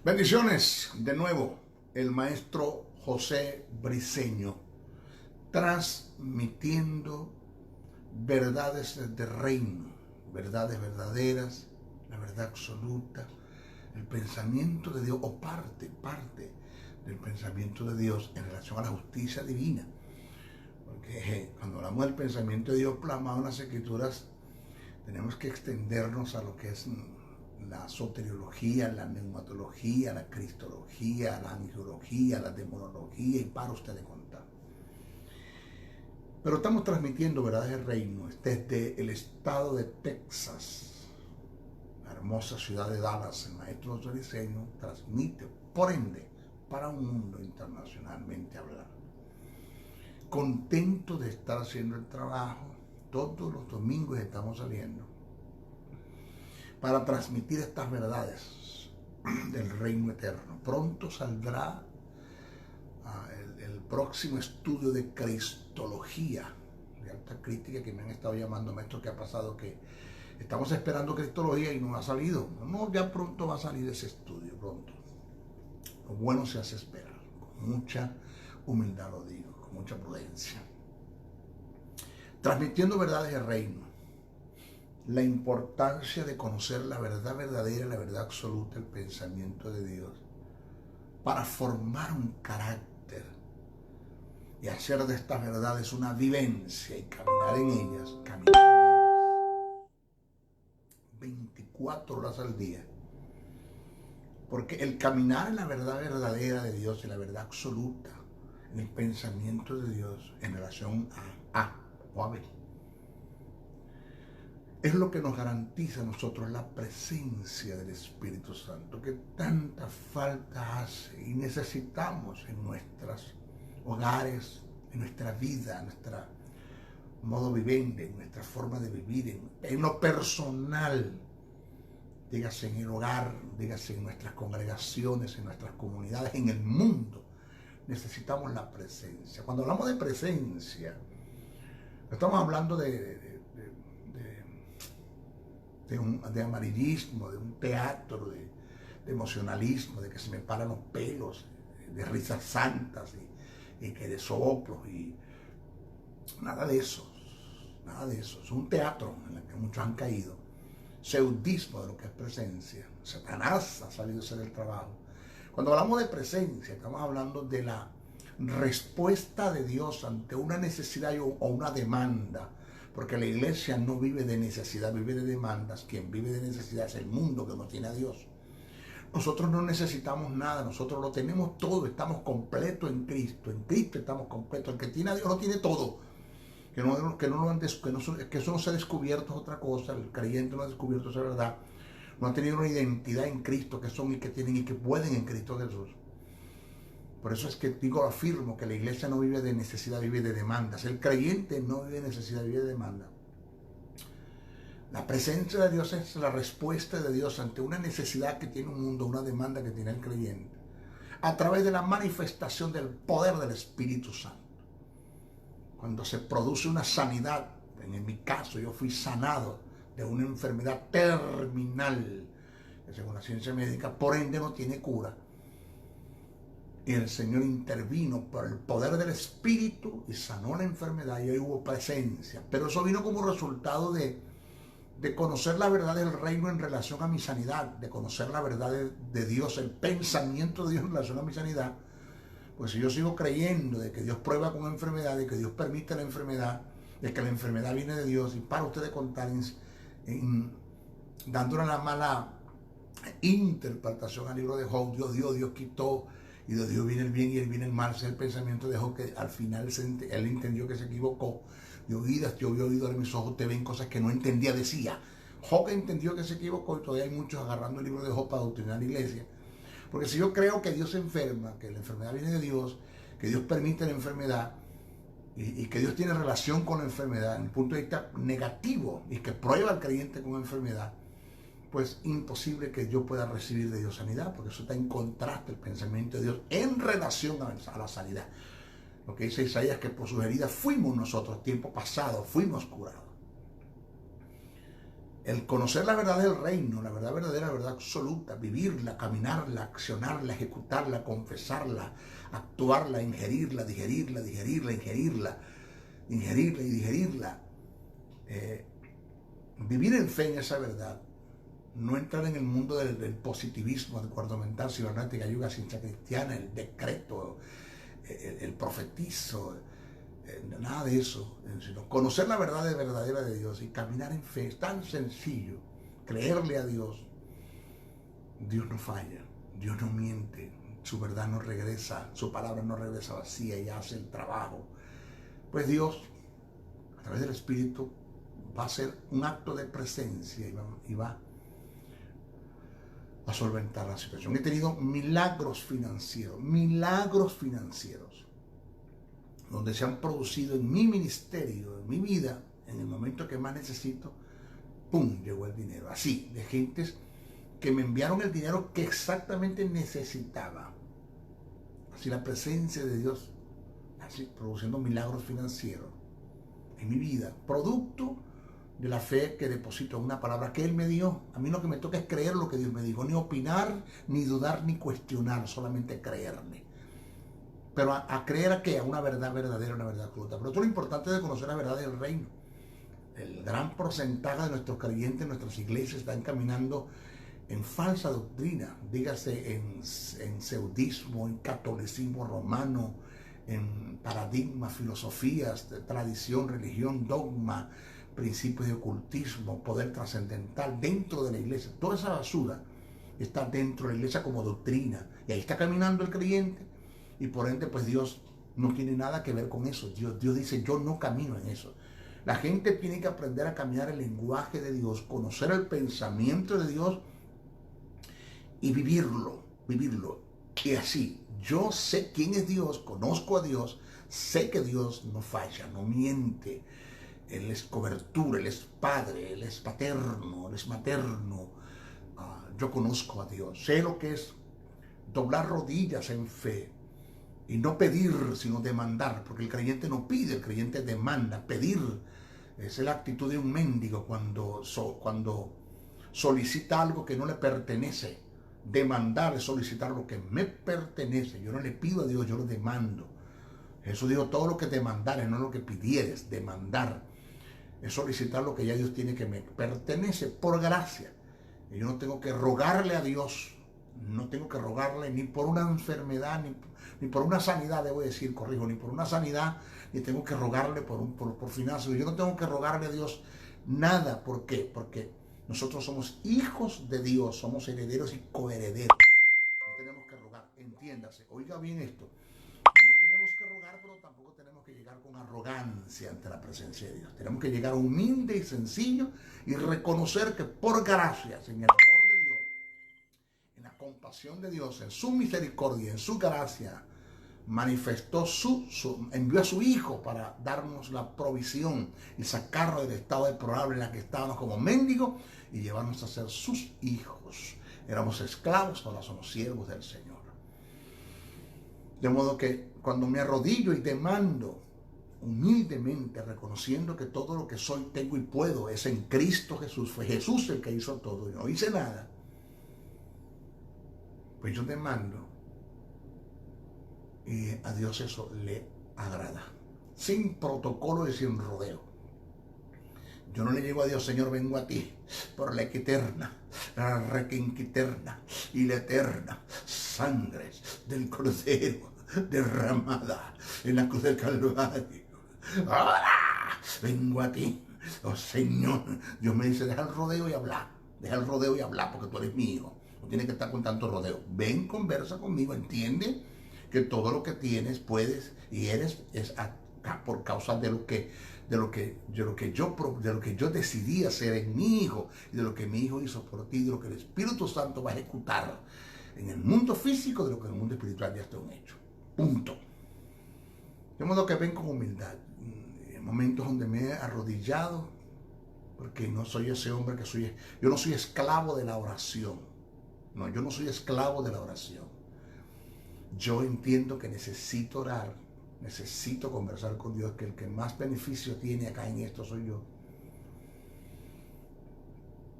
Bendiciones, de nuevo, el maestro José Briceño, transmitiendo verdades del reino, verdades verdaderas, la verdad absoluta, el pensamiento de Dios, o parte del pensamiento de Dios en relación a la justicia divina. Porque cuando hablamos del pensamiento de Dios plasmado en las Escrituras, tenemos que extendernos a lo que es la soteriología, la neumatología, la cristología, la angiología, la demonología, y para usted de contar. Pero estamos transmitiendo verdades del reino desde el estado de Texas, la hermosa ciudad de Dallas. El maestro José Briceño transmite, por ende, para un mundo internacionalmente hablado. Contento de estar haciendo el trabajo. Todos los domingos estamos saliendo para transmitir estas verdades del reino eterno. Pronto saldrá el próximo estudio de cristología, de alta crítica, que me han estado llamando, maestro, ¿qué ha pasado? Que estamos esperando cristología y no ha salido. No, ya pronto va a salir ese estudio, pronto. Lo bueno se hace esperar, con mucha humildad lo digo, con mucha prudencia. Transmitiendo verdades del reino. La importancia de conocer la verdad verdadera, la verdad absoluta, el pensamiento de Dios, para formar un carácter y hacer de estas verdades una vivencia y caminar en ellas 24 horas al día. Porque el caminar en la verdad verdadera de Dios, en la verdad absoluta, en el pensamiento de Dios en relación a A o a B, es lo que nos garantiza a nosotros la presencia del Espíritu Santo, que tanta falta hace y necesitamos en nuestros hogares, en nuestra vida, en nuestro modo vivendi, en nuestra forma de vivir, en lo personal, dígase en el hogar, dígase en nuestras congregaciones, en nuestras comunidades, en el mundo. Necesitamos la presencia. Cuando hablamos de presencia, estamos hablando de amarillismo, de un teatro, de emocionalismo, de que se me paran los pelos, de risas santas y que de soplos, y nada de eso, nada de eso. Es un teatro en el que muchos han caído. Seudismo de lo que es presencia. Satanás ha salido a hacer el trabajo. Cuando hablamos de presencia, estamos hablando de la respuesta de Dios ante una necesidad o una demanda. Porque la iglesia no vive de necesidad, vive de demandas. Quien vive de necesidad es el mundo que no tiene a Dios. Nosotros no necesitamos nada, nosotros lo tenemos todo, estamos completos en Cristo. En Cristo estamos completos. El que tiene a Dios lo tiene todo. Que eso no se ha descubierto es otra cosa. El creyente no ha descubierto esa verdad. No ha tenido una identidad en Cristo que son y que tienen y que pueden en Cristo Jesús. Por eso es que afirmo que la iglesia no vive de necesidad, vive de demandas. El creyente no vive de necesidad, vive de demanda. La presencia de Dios es la respuesta de Dios ante una necesidad que tiene un mundo, una demanda que tiene el creyente, a través de la manifestación del poder del Espíritu Santo. Cuando se produce una sanidad, en mi caso yo fui sanado de una enfermedad terminal, que según la ciencia médica, por ende no tiene cura. Y el Señor intervino por el poder del Espíritu y sanó la enfermedad, y ahí hubo presencia. Pero eso vino como resultado de conocer la verdad del reino en relación a mi sanidad, de conocer la verdad de Dios, el pensamiento de Dios en relación a mi sanidad. Pues si yo sigo creyendo de que Dios prueba con enfermedad, de que Dios permite la enfermedad, de que la enfermedad viene de Dios, y para ustedes contar dándole la mala interpretación al libro de Job, Dios quitó, y de Dios viene el bien y él viene el mal. Ese es el pensamiento de Job, que al final él entendió que se equivocó. Yo había oído de mis ojos, te ven cosas que no entendía, decía. Job entendió que se equivocó, y todavía hay muchos agarrando el libro de Job para doctrinar la iglesia. Porque si yo creo que Dios se enferma, que la enfermedad viene de Dios, que Dios permite la enfermedad, y que Dios tiene relación con la enfermedad, en el punto de vista negativo, y que prueba al creyente con enfermedad, pues imposible que yo pueda recibir de Dios sanidad, porque eso está en contraste el pensamiento de Dios en relación a la sanidad. Lo que dice Isaías, que por sus heridas fuimos nosotros, tiempo pasado, fuimos curados. El conocer la verdad del reino, la verdad verdadera, la verdad absoluta, vivirla, caminarla, accionarla, ejecutarla, confesarla, actuarla, ingerirla, digerirla, ingerirla y digerirla. Vivir en fe en esa verdad, no entrar en el mundo del positivismo, del cuarto mental, cibernética, yuga, ciencia cristiana, el decreto, el profetizo, nada de eso, sino conocer la verdad verdadera de Dios y caminar en fe. Es tan sencillo, creerle a Dios. Dios no falla, Dios no miente, su verdad no regresa, su palabra no regresa vacía y hace el trabajo. Pues Dios, a través del Espíritu, va a hacer un acto de presencia y va a solventar la situación. He tenido milagros financieros, donde se han producido en mi ministerio, en mi vida, en el momento que más necesito, ¡pum!, llegó el dinero. Así, de gentes que me enviaron el dinero que exactamente necesitaba. Así la presencia de Dios, así produciendo milagros financieros en mi vida, producto de la fe que deposito en una palabra que Él me dio. A mí lo que me toca es creer lo que Dios me dijo, ni opinar, ni dudar, ni cuestionar, solamente creerle. Pero a creer a qué? A una verdad verdadera, una verdad absoluta. Pero todo lo importante es de conocer la verdad del reino. El gran porcentaje de nuestros creyentes en nuestras iglesias están caminando en falsa doctrina, dígase en seudismo, en catolicismo romano, en paradigmas, filosofías, tradición, religión, dogma, principios de ocultismo, poder trascendental dentro de la iglesia. Toda esa basura está dentro de la iglesia como doctrina, y ahí está caminando el creyente, y por ende pues Dios no tiene nada que ver con eso. Dios dice, yo no camino en eso. La gente tiene que aprender a caminar el lenguaje de Dios, conocer el pensamiento de Dios y vivirlo. Y así, yo sé quién es Dios, conozco a Dios, sé que Dios no falla, no miente. Él es cobertura, Él es padre, Él es paterno, Él es materno. Yo conozco a Dios, sé lo que es doblar rodillas en fe y no pedir, sino demandar, porque el creyente no pide, el creyente demanda. Pedir es la actitud de un mendigo cuando solicita algo que no le pertenece. Demandar es solicitar lo que me pertenece. Yo no le pido a Dios, yo lo demando. Jesús dijo, todo lo que demandares, no lo que pidieres. Demandar es solicitar lo que ya Dios tiene, que me pertenece por gracia. Y yo no tengo que rogarle a Dios, no tengo que rogarle ni por una enfermedad, ni por una sanidad, debo decir, corrijo, ni por una sanidad, ni tengo que rogarle por finanzas. Yo no tengo que rogarle a Dios nada. ¿Por qué? Porque nosotros somos hijos de Dios, somos herederos y coherederos. No tenemos que rogar, entiéndase, oiga bien esto. No tenemos que rogar, pero tampoco tenemos que llegar con arrogancia ante la presencia de Dios. Tenemos que llegar humilde y sencillo y reconocer que por gracias, en el amor de Dios, en la compasión de Dios, en su misericordia, en su gracia, manifestó envió a su Hijo para darnos la provisión y sacarnos del estado deplorable en la que estábamos como mendigos y llevarnos a ser sus hijos. Éramos esclavos, ahora somos siervos del Señor. De modo que cuando me arrodillo y demando humildemente, reconociendo que todo lo que soy, tengo y puedo es en Cristo Jesús, fue Jesús el que hizo todo, yo no hice nada, pues yo demando, y a Dios eso le agrada, sin protocolo y sin rodeo. Yo no le digo a Dios, Señor, vengo a ti por la equiterna, la requinquiterna y la eterna sangre del Cordero derramada en la cruz del Calvario. Ahora vengo a ti, oh Señor. Dios me dice, deja el rodeo y habla, porque tú eres mi hijo. No tienes que estar con tanto rodeo. Ven, conversa conmigo, entiende que todo lo que tienes, puedes y eres es por causa de lo que yo decidí hacer en mi hijo, y de lo que mi hijo hizo por ti, de lo que el Espíritu Santo va a ejecutar en el mundo físico, de lo que en el mundo espiritual ya está un hecho. Punto. De modo que ven con humildad. En momentos donde me he arrodillado, porque no soy ese hombre yo no soy esclavo de la oración. No, yo no soy esclavo de la oración. Yo entiendo que necesito orar, necesito conversar con Dios, que el que más beneficio tiene acá en esto soy yo.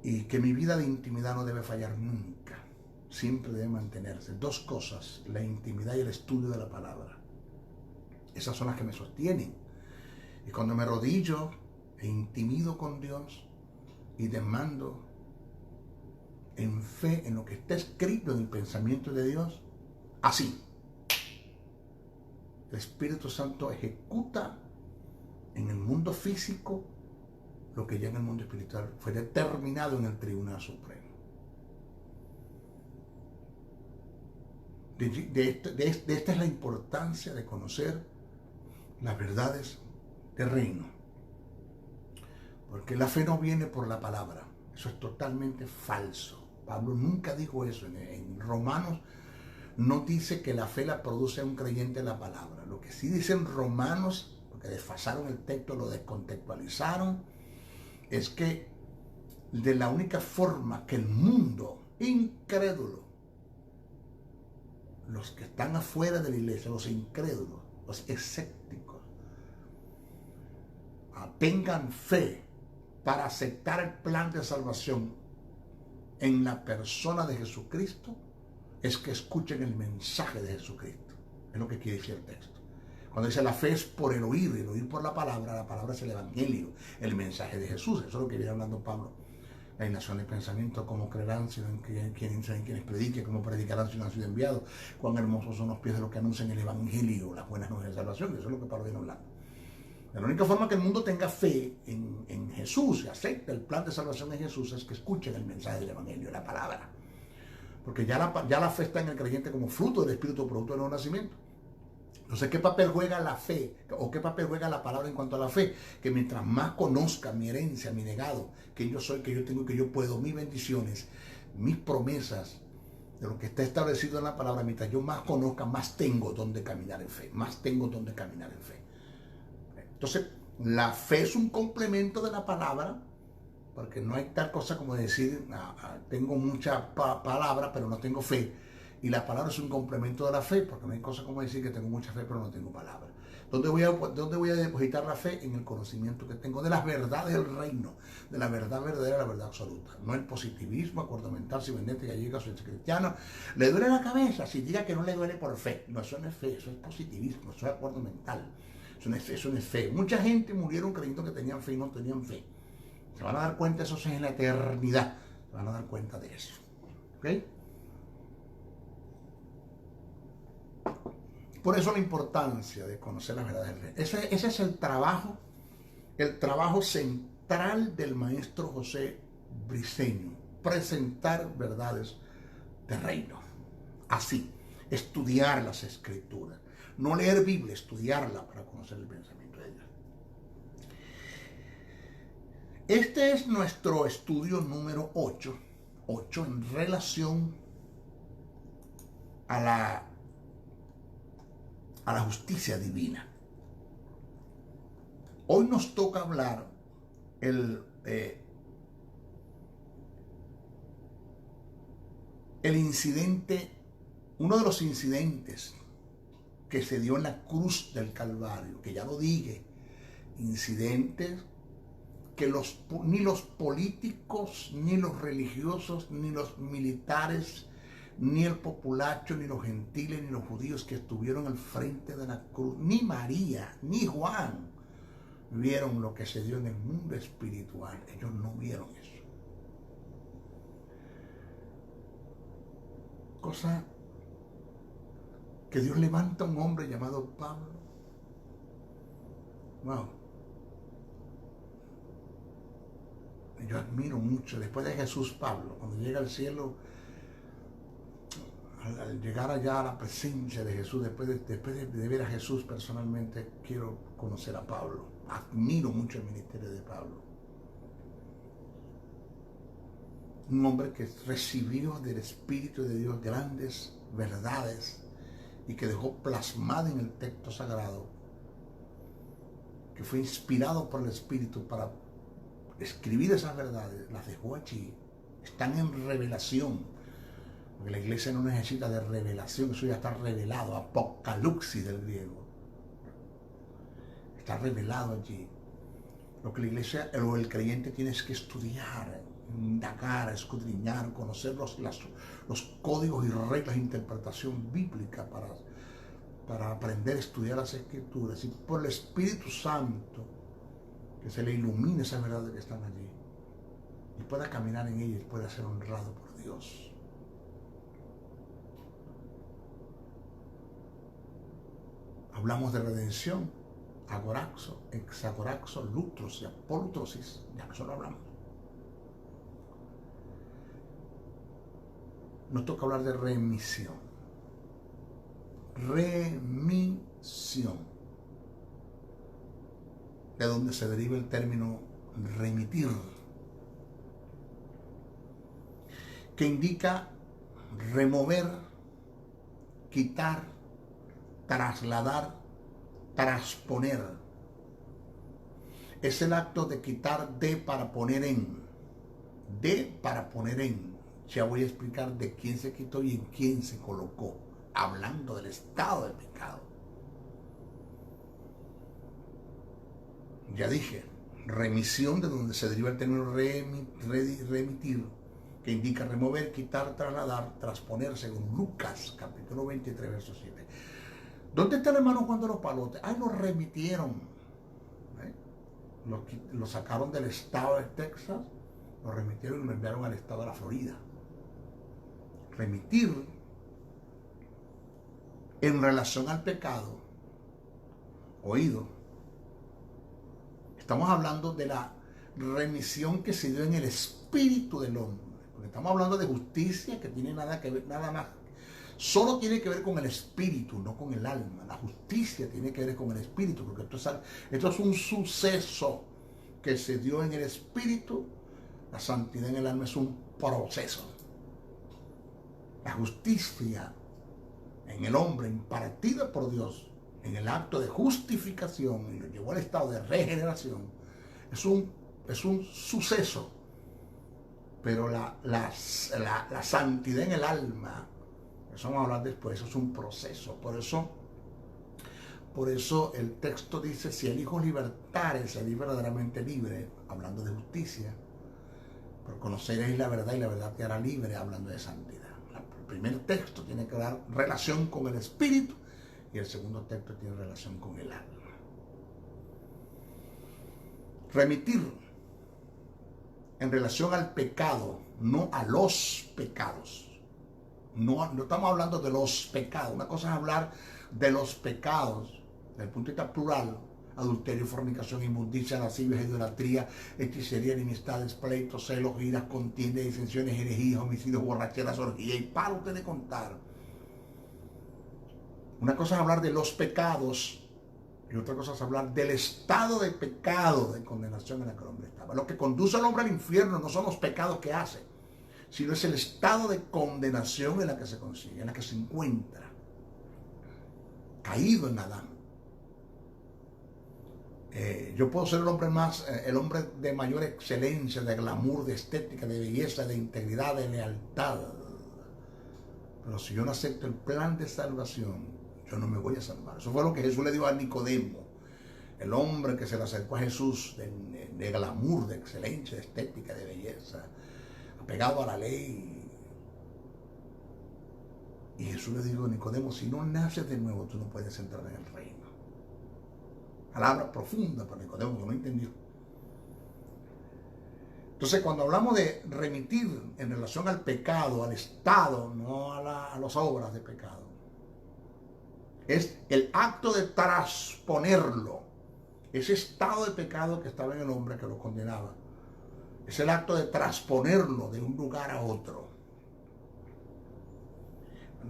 y que mi vida de intimidad no debe fallar nunca. Siempre debe mantenerse. Dos cosas: la intimidad y el estudio de la palabra. Esas son las que me sostienen. Y cuando me arrodillo e intimido con Dios y demando en fe en lo que está escrito en el pensamiento de Dios, así el Espíritu Santo ejecuta en el mundo físico lo que ya en el mundo espiritual fue determinado en el Tribunal Supremo. Esta es la importancia de conocer las verdades del reino. Porque la fe no viene por la palabra. Eso es totalmente falso. Pablo nunca dijo eso. En Romanos no dice que la fe la produce un creyente en la palabra. Lo que sí dicen Romanos, porque desfasaron el texto, lo descontextualizaron, es que de la única forma que el mundo incrédulo, los que están afuera de la iglesia, los incrédulos, los escépticos, tengan fe para aceptar el plan de salvación en la persona de Jesucristo, es que escuchen el mensaje de Jesucristo. Es lo que quiere decir el texto. Cuando dice la fe es por el oír por la palabra es el evangelio, el mensaje de Jesús. Eso es lo que viene hablando Pablo. La ignación del pensamiento: cómo creerán si no en quienes prediquen, cómo predicarán si no han sido enviados, cuán hermosos son los pies de los que anuncian el evangelio, las buenas nuevas de salvación. Eso es lo que Pablo viene hablando. La única forma que el mundo tenga fe en Jesús y acepte el plan de salvación de Jesús es que escuchen el mensaje del evangelio, la palabra. Porque ya la fe está en el creyente como fruto del Espíritu, producto del nuevo nacimiento. Entonces, ¿qué papel juega la fe? ¿O qué papel juega la palabra en cuanto a la fe? Que mientras más conozca mi herencia, mi legado, que yo soy, que yo tengo, que yo puedo, mis bendiciones, mis promesas, de lo que está establecido en la palabra, mientras yo más conozca, más tengo donde caminar en fe. Más tengo donde caminar en fe. Entonces, la fe es un complemento de la palabra, porque no hay tal cosa como decir, tengo mucha palabra, pero no tengo fe. Y la palabra es un complemento de la fe, porque no hay cosa como decir que tengo mucha fe, pero no tengo palabra. ¿Dónde voy a depositar la fe? En el conocimiento que tengo de las verdades del reino, de la verdad verdadera, la verdad absoluta. No el positivismo, acuerdo mental, si vendete, gallega, soy cristiano. Le duele la cabeza, si diga que no le duele por fe. No, eso no es fe, eso es positivismo, eso es acuerdo mental. Eso no es fe. Mucha gente murieron creyendo que tenían fe y no tenían fe. Se van a dar cuenta, eso es en la eternidad. Se van a dar cuenta de eso. ¿Ok? Por eso la importancia de conocer las verdades del reino. Ese es el trabajo central del maestro José Briceño. Presentar verdades del reino. Así, estudiar las escrituras. No leer Biblia, estudiarla para conocer el pensamiento de Dios. Este es nuestro estudio número 8 en relación a la justicia divina. Hoy nos toca hablar el incidente, uno de los incidentes que se dio en la cruz del Calvario, que ya lo dije, incidentes que ni los políticos, ni los religiosos, ni los militares, ni el populacho, ni los gentiles, ni los judíos que estuvieron al frente de la cruz, ni María, ni Juan, vieron lo que se dio en el mundo espiritual. Ellos no vieron eso. Cosa que Dios levanta a un hombre llamado Pablo. Wow. Yo admiro mucho, después de Jesús, Pablo, cuando llega al cielo, al llegar allá a la presencia de Jesús, después de ver a Jesús personalmente, quiero conocer a Pablo. Admiro mucho el ministerio de Pablo. Un hombre que recibió del Espíritu de Dios grandes verdades y que dejó plasmada en el texto sagrado, que fue inspirado por el Espíritu para escribir esas verdades, las dejó allí. Están en revelación, porque la iglesia no necesita de revelación, eso ya está revelado, apocalipsis del griego. Está revelado allí. Lo que la iglesia o el creyente tiene es que estudiar indagar, escudriñar, conocer los códigos y reglas de interpretación bíblica para aprender a estudiar las Escrituras, y por el Espíritu Santo que se le ilumine esas verdades que están allí y pueda caminar en ellas y pueda ser honrado por Dios. Hablamos de redención, agoraxo, hexagoraxo, lutros y apolutrosis, ya no solo hablamos. Nos toca hablar de remisión. Remisión, de donde se deriva el término remitir, que indica remover, quitar, trasladar, transponer. Es el acto de quitar de para poner en. De para poner en. Ya voy a explicar de quién se quitó y en quién se colocó, hablando del estado del pecado. Ya dije, remisión, de donde se deriva el término remitir, que indica remover, quitar, trasladar, transponer, según Lucas, capítulo 23, verso 7. ¿Dónde está el hermano Juan de los Palotes? Ay, lo remitieron. Lo sacaron del estado de Texas, lo remitieron y lo enviaron al estado de la Florida. Remitir en relación al pecado, oído, estamos hablando de la remisión que se dio en el espíritu del hombre, porque estamos hablando de justicia que tiene nada que ver, nada más, solo tiene que ver con el espíritu, no con el alma. La justicia tiene que ver con el espíritu, porque esto es un suceso que se dio en el espíritu. La santidad en el alma es un proceso. La justicia en el hombre, impartida por Dios en el acto de justificación y lo llevó al estado de regeneración, es un suceso. Pero la santidad en el alma, eso vamos a hablar después, eso es un proceso. Por eso el texto dice: si el Hijo libertare, seréis verdaderamente libre, hablando de justicia. Pero conoceréis la verdad y la verdad te hará libre, hablando de santidad. El primer texto tiene que dar relación con el espíritu y el segundo texto tiene relación con el alma. Remitir en relación al pecado, no a los pecados. No estamos hablando de los pecados. Una cosa es hablar de los pecados desde el punto de vista plural: adulterio, fornicación, inmundicia, lascivia, idolatría, hechicería, enemistades, pleitos, celos, iras, contiendas, disensiones, herejías, homicidios, borracheras, orgías, y para usted de contar. Una cosa es hablar de los pecados y otra cosa es hablar del estado de pecado, de condenación en la que el hombre estaba. Lo que conduce al hombre al infierno no son los pecados que hace, sino es el estado de condenación en la que se consigue, en la que se encuentra, caído en Adán. Yo puedo ser el hombre de mayor excelencia, de glamour, de estética, de belleza, de integridad, de lealtad. Pero si yo no acepto el plan de salvación, yo no me voy a salvar. Eso fue lo que Jesús le dio a Nicodemo, el hombre que se le acercó a Jesús de glamour, de excelencia, de estética, de belleza, apegado a la ley. Y Jesús le dijo: Nicodemo, si no naces de nuevo, tú no puedes entrar en el reino. Palabra profunda para Nicodemo, que no entendió. Entonces, cuando hablamos de remitir en relación al pecado, al estado, no a las obras de pecado, es el acto de transponerlo, ese estado de pecado que estaba en el hombre que lo condenaba. Es el acto de transponerlo de un lugar a otro.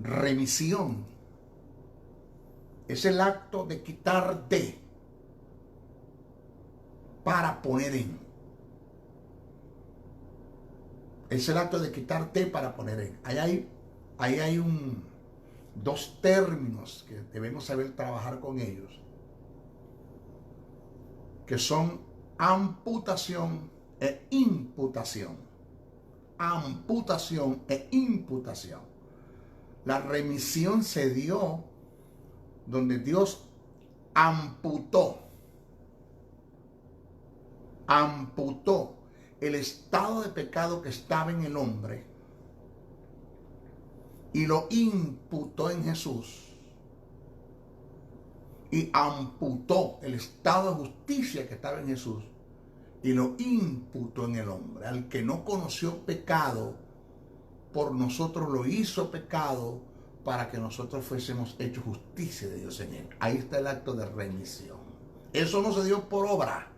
Remisión es el acto de quitar de para poner en. Es el acto de quitar de para poner en. Ahí hay dos términos que debemos saber trabajar con ellos, que son amputación e imputación. Amputación e imputación. La remisión se dio donde Dios amputó. el estado de pecado que estaba en el hombre y lo imputó en Jesús. Y amputó el estado de justicia que estaba en Jesús y lo imputó en el hombre. Al que no conoció pecado, por nosotros lo hizo pecado para que nosotros fuésemos hechos justicia de Dios en él. Ahí está el acto de remisión. Eso no se dio por obra.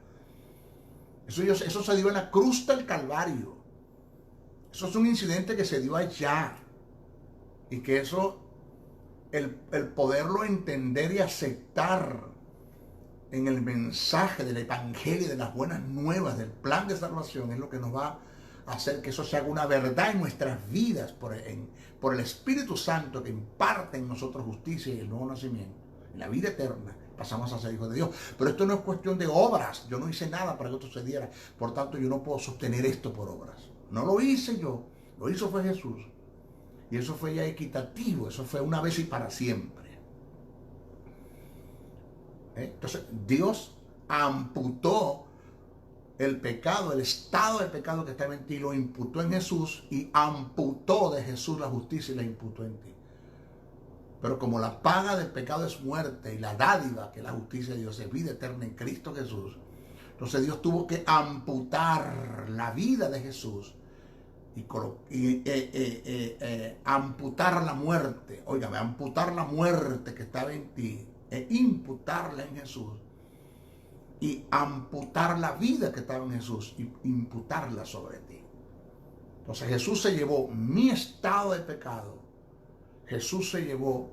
Eso se dio en la cruz del Calvario. Eso es un incidente que se dio allá. Y que eso, el poderlo entender y aceptar en el mensaje del evangelio, de las buenas nuevas, del plan de salvación, es lo que nos va a hacer que eso se haga una verdad en nuestras vidas por el Espíritu Santo que imparte en nosotros justicia y el nuevo nacimiento, en la vida eterna. Pasamos a ser hijos de Dios. Pero esto no es cuestión de obras. Yo no hice nada para que esto se diera. Por tanto, yo no puedo sostener esto por obras. No lo hice yo. Lo hizo fue Jesús. Y eso fue ya equitativo. Eso fue una vez y para siempre. Entonces, Dios amputó el pecado, el estado de pecado que estaba en ti, lo imputó en Jesús y amputó de Jesús la justicia y la imputó en ti. Pero como la paga del pecado es muerte y la dádiva, que es la justicia de Dios, es vida eterna en Cristo Jesús, entonces Dios tuvo que amputar la vida de Jesús y amputar la muerte. Óigame, amputar la muerte que estaba en ti e imputarla en Jesús y amputar la vida que estaba en Jesús y imputarla sobre ti. Entonces Jesús se llevó mi estado de pecado. Jesús se llevó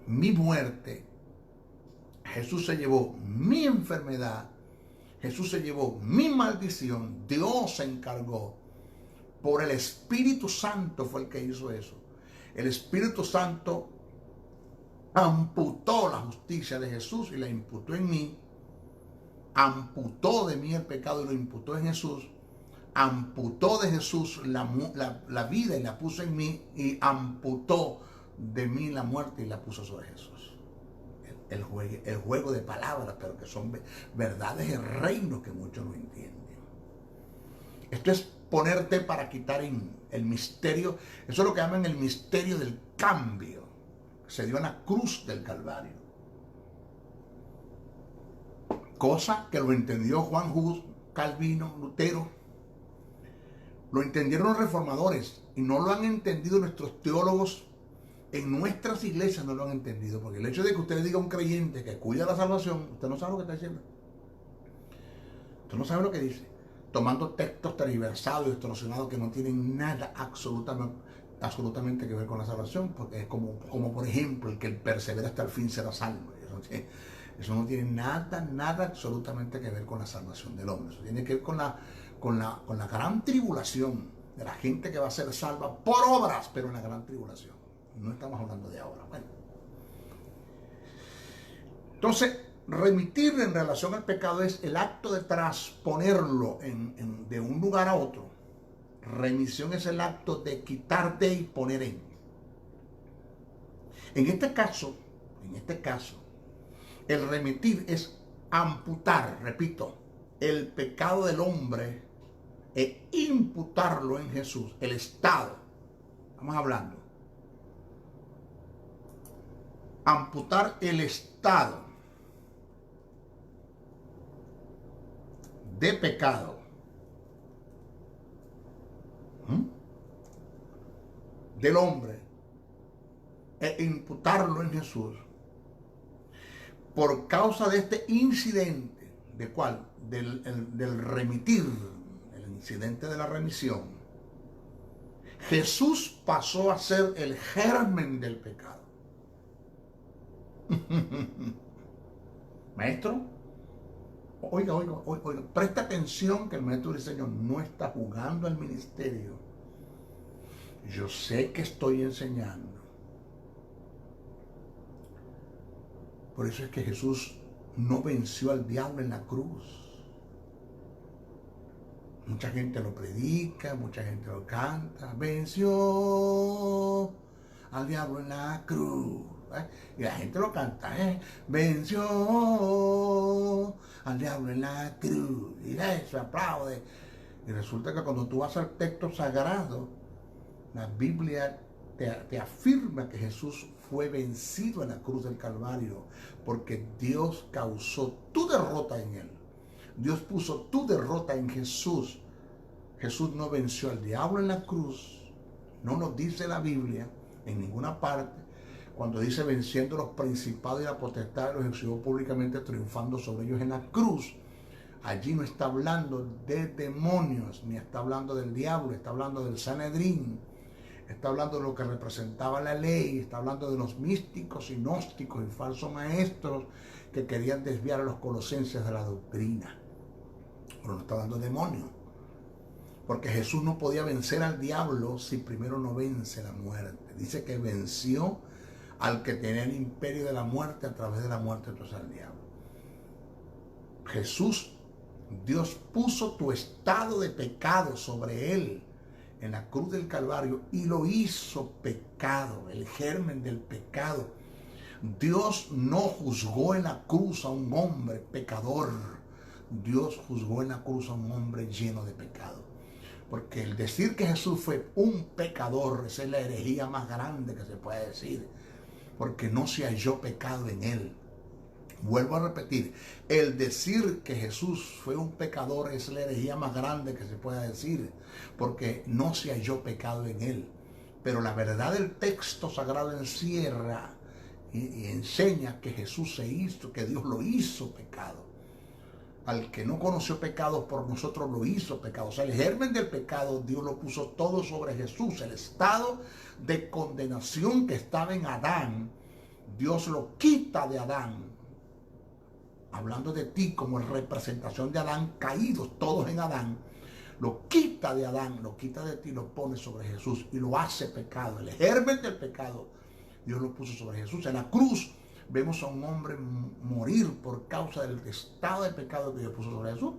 mi muerte, Jesús se llevó mi enfermedad, Jesús se llevó mi maldición. Dios se encargó. Por el Espíritu Santo fue el que hizo eso. El Espíritu Santo amputó la justicia de Jesús y la imputó en mí. Amputó de mí el pecado y lo imputó en Jesús. Amputó de Jesús la vida y la puso en mí, y amputó de mí la muerte y la puso sobre Jesús. El juego de palabras, pero que son verdades de reino que muchos no entienden. Esto es ponerte para quitar el misterio. Eso es lo que llaman el misterio del cambio. Se dio en la cruz del Calvario. Cosa que lo entendió Juan Hus, Calvino, Lutero. Lo entendieron los reformadores y no lo han entendido nuestros teólogos en nuestras iglesias, no lo han entendido. Porque el hecho de que usted le diga a un creyente que cuida la salvación, usted no sabe lo que está diciendo. Usted no sabe lo que dice. Tomando textos tergiversados y distorsionados que no tienen nada absolutamente que ver con la salvación, porque es como por ejemplo, el que persevera hasta el fin será salvo. Eso no tiene nada absolutamente que ver con la salvación del hombre. Eso tiene que ver con la gran tribulación de la gente que va a ser salva por obras, pero en la gran tribulación. No estamos hablando de ahora. Bueno. Entonces, remitir en relación al pecado es el acto de transponerlo de un lugar a otro. Remisión es el acto de quitarte y poner en. En este caso, el remitir es amputar, repito, el pecado del hombre e imputarlo en Jesús, el estado. Estamos hablando. Amputar el estado de pecado del hombre e imputarlo en Jesús por causa de este incidente. ¿De cuál? Del remitir, el incidente de la remisión. Jesús pasó a ser el germen del pecado. Maestro, oiga, presta atención que el maestro del Señor no está jugando al ministerio. Yo sé que estoy enseñando. Por eso es que Jesús no venció al diablo en la cruz. Mucha gente lo predica, mucha gente lo canta. Venció al diablo en la cruz. ¿eh? Y la gente lo canta, venció al diablo en la cruz, y eso, aplaude. Y resulta que cuando tú vas al texto sagrado, la Biblia te afirma que Jesús fue vencido en la cruz del Calvario, porque Dios causó tu derrota en él. Dios puso tu derrota en Jesús. Jesús no venció al diablo en la cruz. No nos dice la Biblia en ninguna parte. Cuando dice venciendo los principados y la potestad, los exhibió públicamente triunfando sobre ellos en la cruz. Allí no está hablando de demonios, ni está hablando del diablo, está hablando del Sanedrín. Está hablando de lo que representaba la ley, está hablando de los místicos y gnósticos y falsos maestros que querían desviar a los colosenses de la doctrina. Pero no está hablando de demonios. Porque Jesús no podía vencer al diablo si primero no vence la muerte. Dice que venció al que tenía el imperio de la muerte a través de la muerte, entonces al diablo. Jesús, Dios puso tu estado de pecado sobre él en la cruz del Calvario y lo hizo pecado, el germen del pecado. Dios no juzgó en la cruz a un hombre pecador. Dios juzgó en la cruz a un hombre lleno de pecado. Porque el decir que Jesús fue un pecador, esa es la herejía más grande que se puede decir. Porque no se halló pecado en él. Vuelvo a repetir, el decir que Jesús fue un pecador es la herejía más grande que se pueda decir, porque no se halló pecado en él. Pero la verdad del texto sagrado encierra y enseña que Jesús se hizo, que Dios lo hizo pecado. Al que no conoció pecado, por nosotros lo hizo pecado. O sea, el germen del pecado, Dios lo puso todo sobre Jesús. El estado de condenación que estaba en Adán, Dios lo quita de Adán. Hablando de ti como representación de Adán, caídos todos en Adán, lo quita de Adán, lo quita de ti, lo pone sobre Jesús y lo hace pecado. El germen del pecado, Dios lo puso sobre Jesús. En la cruz vemos a un hombre morir por causa del estado de pecado que Dios puso sobre Jesús.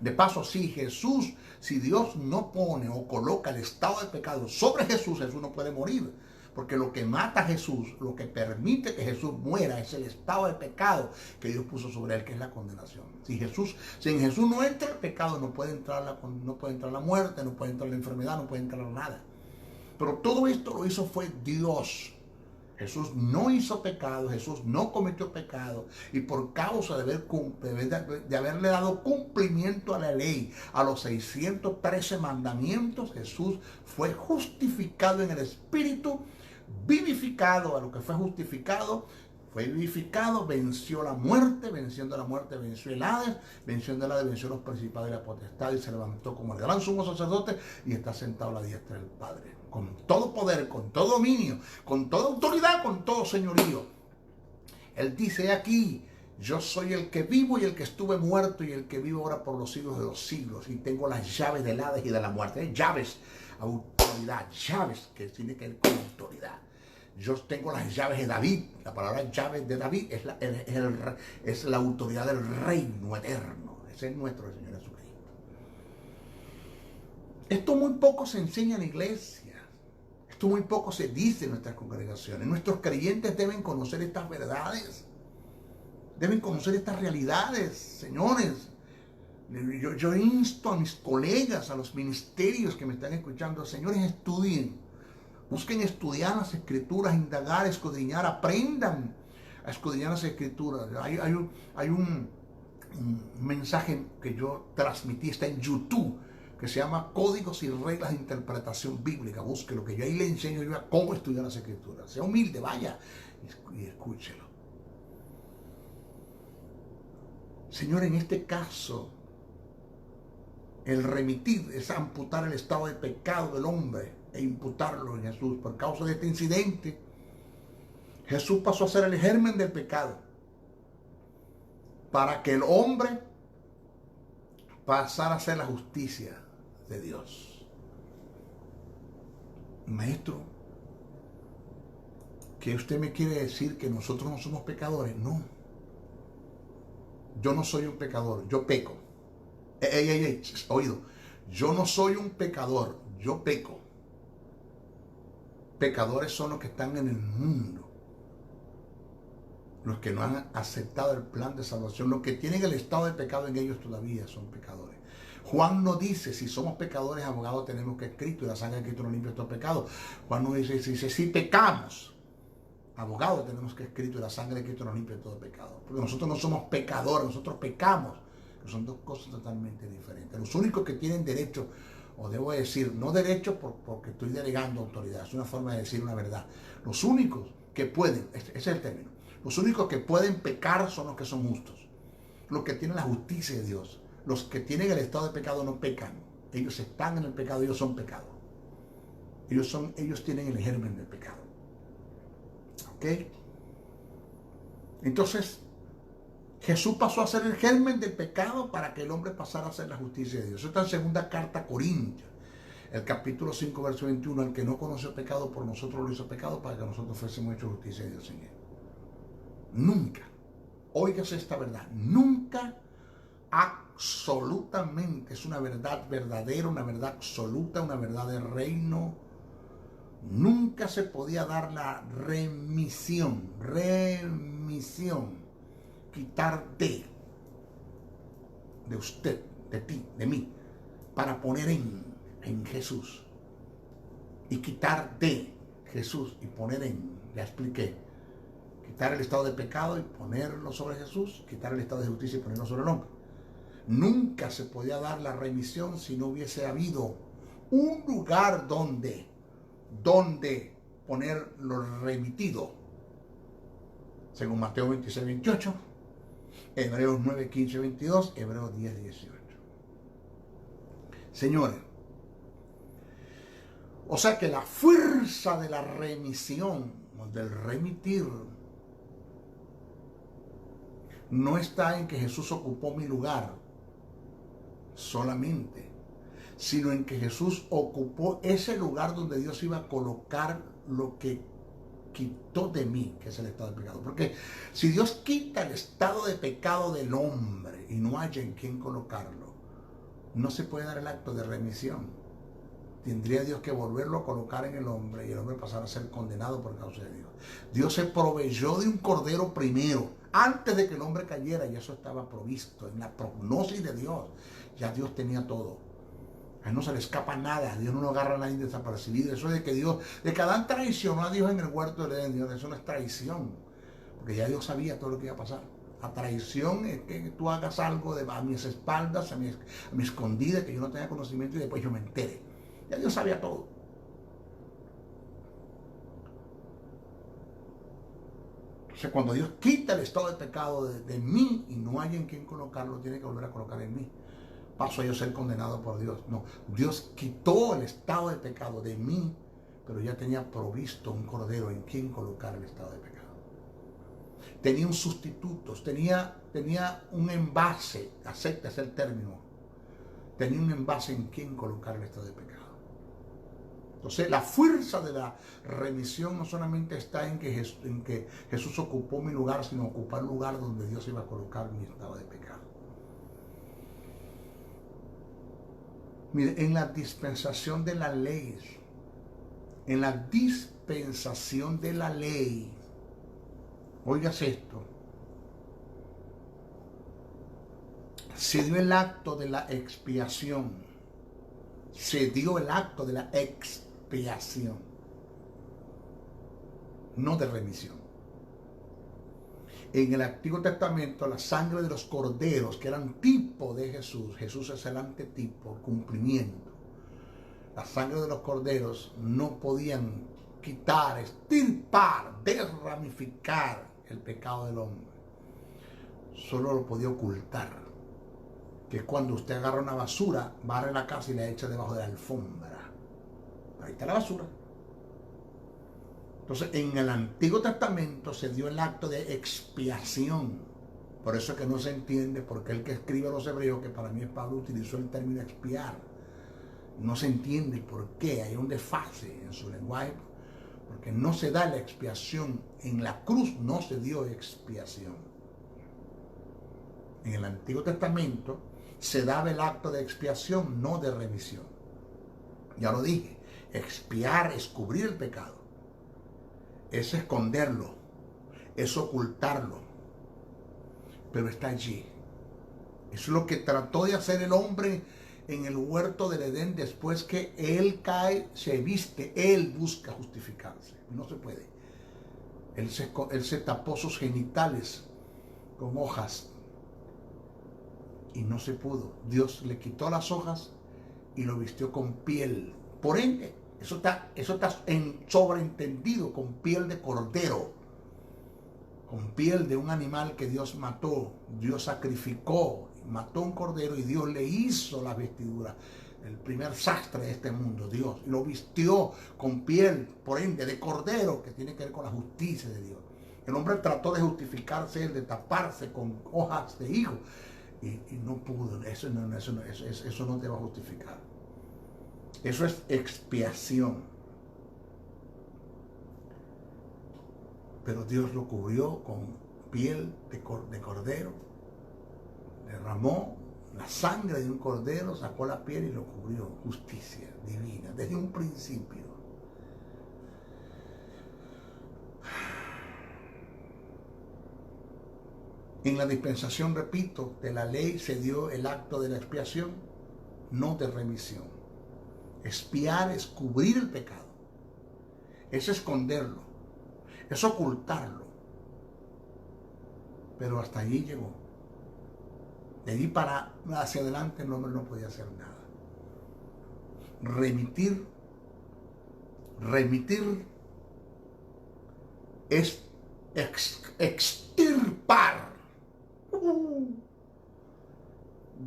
De paso, si Dios no pone o coloca el estado de pecado sobre Jesús, Jesús no puede morir. Porque lo que mata a Jesús, lo que permite que Jesús muera, es el estado de pecado que Dios puso sobre él, que es la condenación. Si en Jesús no entra el pecado, no puede entrar la muerte, no puede entrar la enfermedad, no puede entrar nada. Pero todo esto lo hizo fue Dios. Jesús no hizo pecado, Jesús no cometió pecado, y por causa de haberle dado cumplimiento a la ley, a los 613 mandamientos, Jesús fue justificado en el Espíritu, vivificado. A lo que fue justificado, fue vivificado, venció la muerte, venciendo la muerte venció el Hades, venciendo el Hades venció los principados y la potestad, y se levantó como el gran sumo sacerdote y está sentado a la diestra del Padre, con todo poder, con todo dominio, con toda autoridad, con todo señorío. Él dice aquí: yo soy el que vivo y el que estuve muerto y el que vivo ahora por los siglos de los siglos, y tengo las llaves del Hades y de la muerte. Llaves, autoridad, llaves que tiene que ver con autoridad. Yo tengo las llaves de David. La palabra llaves de David es la autoridad del reino eterno. Ese es nuestro Señor Jesucristo. Esto muy poco se enseña en la iglesia. Esto muy poco se dice en nuestras congregaciones. Nuestros creyentes deben conocer estas verdades. Deben conocer estas realidades, señores. Yo insto a mis colegas, a los ministerios que me están escuchando: señores, estudien. Busquen estudiar las escrituras, indagar, escudriñar, aprendan a escudriñar las escrituras. Hay un mensaje que yo transmití, está en YouTube, que se llama Códigos y Reglas de Interpretación Bíblica. Búsquelo, que yo ahí le enseño yo a cómo estudiar las escrituras. Sea humilde, vaya y escúchelo. Señor, en este caso, el remitir es amputar el estado de pecado del hombre e imputarlo en Jesús. Por causa de este incidente, Jesús pasó a ser el germen del pecado, para que el hombre pasara a ser la justicia de Dios. Maestro, ¿qué usted me quiere decir? ¿Que nosotros no somos pecadores? No. Yo no soy un pecador, yo peco. Oído. Yo no soy un pecador, yo peco. Pecadores son los que están en el mundo. los que no han aceptado el plan de salvación, los que tienen el estado de pecado en ellos todavía son pecadores. Juan no dice, si somos pecadores, abogados tenemos que Cristo y la sangre de Cristo nos limpia estos pecados. Juan no dice, si pecamos, abogados tenemos que Cristo y la sangre de Cristo nos limpia todo pecado. Porque nosotros no somos pecadores, nosotros pecamos. Que son dos cosas totalmente diferentes. Los únicos que tienen derecho, o debo decir, no derecho porque estoy delegando autoridad, es una forma de decir una verdad. Los únicos que pueden, ese es el término, los únicos que pueden pecar son los que son justos, los que tienen la justicia de Dios. Los que tienen el estado de pecado no pecan, ellos están en el pecado, ellos son pecado. Ellos tienen el germen del pecado. ¿Ok? Entonces, Jesús pasó a ser el germen del pecado para que el hombre pasara a ser la justicia de Dios. Eso está en segunda carta a Corintios, el capítulo 5, verso 21. El que no conoció pecado, por nosotros lo hizo pecado para que nosotros fuésemos hechos justicia de Dios en él. Nunca, óigase esta verdad, nunca, absolutamente, es una verdad verdadera, una verdad absoluta, una verdad del reino. Nunca se podía dar la remisión, quitar de usted, de ti, de mí, para poner en Jesús. Y quitar de Jesús y poner ya expliqué, quitar el estado de pecado y ponerlo sobre Jesús, quitar el estado de justicia y ponerlo sobre el hombre. Nunca se podía dar la remisión si no hubiese habido un lugar donde poner lo remitido, según Mateo 26, 28, Hebreos 9, 15, 22, Hebreos 10, 18. Señores, o sea que la fuerza de la remisión, del remitir, no está en que Jesús ocupó mi lugar solamente, sino en que Jesús ocupó ese lugar donde Dios iba a colocar lo que quitó de mí, que es el estado de pecado. Porque si Dios quita el estado de pecado del hombre y no haya en quién colocarlo, no se puede dar el acto de remisión. Tendría Dios que volverlo a colocar en el hombre y el hombre pasar a ser condenado por causa de Dios. Dios se proveyó de un cordero primero, antes de que el hombre cayera, y eso estaba provisto en la prognosis de Dios. Ya Dios tenía todo. A él no se le escapa nada, Dios no lo agarra a nadie desapercibido. Eso de que Adán traicionó a Dios en el huerto del Edén, Dios, eso no es traición, porque ya Dios sabía todo lo que iba a pasar. La traición es que tú hagas algo a mis espaldas, a mi escondida, que yo no tenga conocimiento y después yo me entere. Ya Dios sabía todo. Entonces, cuando Dios quita el estado de pecado de mí y no hay en quien colocarlo, tiene que volver a colocar en mí. Paso a yo ser condenado por Dios. No, Dios quitó el estado de pecado de mí, pero ya tenía provisto un cordero en quien colocar el estado de pecado. Tenía un sustituto, tenía un envase, acepta ese término, tenía un envase en quien colocar el estado de pecado. Entonces, la fuerza de la remisión no solamente está en que Jesús ocupó mi lugar, sino ocupar el lugar donde Dios iba a colocar mi estado de pecado. Mire, en la dispensación de la ley, oigas esto, se dio el acto de la expiación, no de remisión. En el Antiguo Testamento, la sangre de los corderos, que eran tipo de Jesús es el antetipo, cumplimiento. La sangre de los corderos no podían quitar, extirpar, desramificar el pecado del hombre. Solo lo podía ocultar. Que cuando usted agarra una basura, barre la casa y la echa debajo de la alfombra. Ahí está la basura. Entonces, en el Antiguo Testamento se dio el acto de expiación. Por eso es que no se entiende por qué el que escribe a los hebreos, que para mí es Pablo, utilizó el término expiar. No se entiende por qué. Hay un desfase en su lenguaje, porque no se da la expiación. En la cruz no se dio expiación. En el Antiguo Testamento se daba el acto de expiación, no de remisión. Ya lo dije, expiar es cubrir el pecado. Es esconderlo, es ocultarlo, pero está allí. Es lo que trató de hacer el hombre en el huerto del Edén. Después que él cae, se viste, él busca justificarse. No se puede. Él se tapó sus genitales con hojas y no se pudo. Dios le quitó las hojas y lo vistió con piel. Por ende, eso está sobreentendido, con piel de cordero, con piel de un animal que Dios mató. Dios sacrificó, mató un cordero y Dios le hizo la vestidura. El primer sastre de este mundo, Dios, lo vistió con piel, por ende, de cordero, que tiene que ver con la justicia de Dios. El hombre trató de justificarse, de taparse con hojas de higo, y no pudo. Eso no te va a justificar. Eso es expiación. Pero Dios lo cubrió con piel de cordero, derramó la sangre de un cordero, sacó la piel y lo cubrió. Justicia divina, desde un principio. En la dispensación, repito, de la ley se dio el acto de la expiación, no de remisión. Expiar es cubrir el pecado, es esconderlo, es ocultarlo. Pero hasta allí llegó. De allí para hacia adelante el hombre no podía hacer nada. Remitir es extirpar,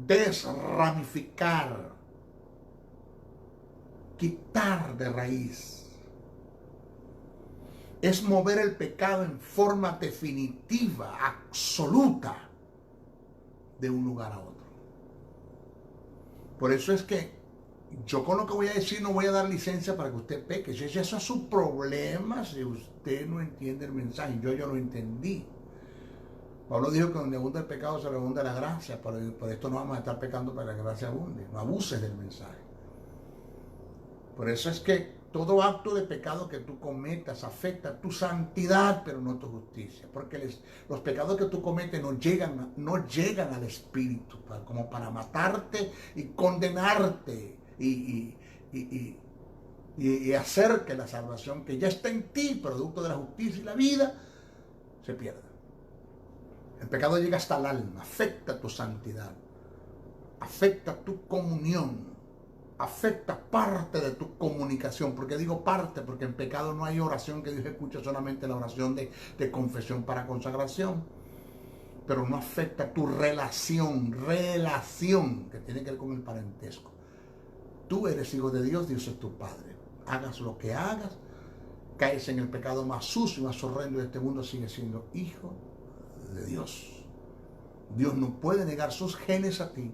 desramificar, quitar de raíz. Es mover el pecado en forma definitiva, absoluta, de un lugar a otro. Por eso es que yo con lo que voy a decir no voy a dar licencia para que usted peque. Eso es su problema si usted no entiende el mensaje. Yo lo entendí. Pablo dijo que donde abunda el pecado se abunda la gracia. Por esto no vamos a estar pecando para que la gracia abunde. No abuses del mensaje. Por eso es que todo acto de pecado que tú cometas afecta tu santidad, pero no tu justicia. Porque los pecados que tú cometes no llegan al Espíritu como para matarte y condenarte y hacer que la salvación que ya está en ti, producto de la justicia y la vida, se pierda. El pecado llega hasta el alma, afecta tu santidad, afecta tu comunión, afecta parte de tu comunicación. ¿Por qué digo parte? Porque en pecado no hay oración que Dios escuche, solamente la oración de confesión para consagración. Pero no afecta tu relación que tiene que ver con el parentesco. Tú eres hijo de Dios, Dios es tu Padre. Hagas lo que hagas, caes en el pecado más sucio y más horrendo de este mundo, sigue siendo hijo de Dios. Dios no puede negar sus genes a ti.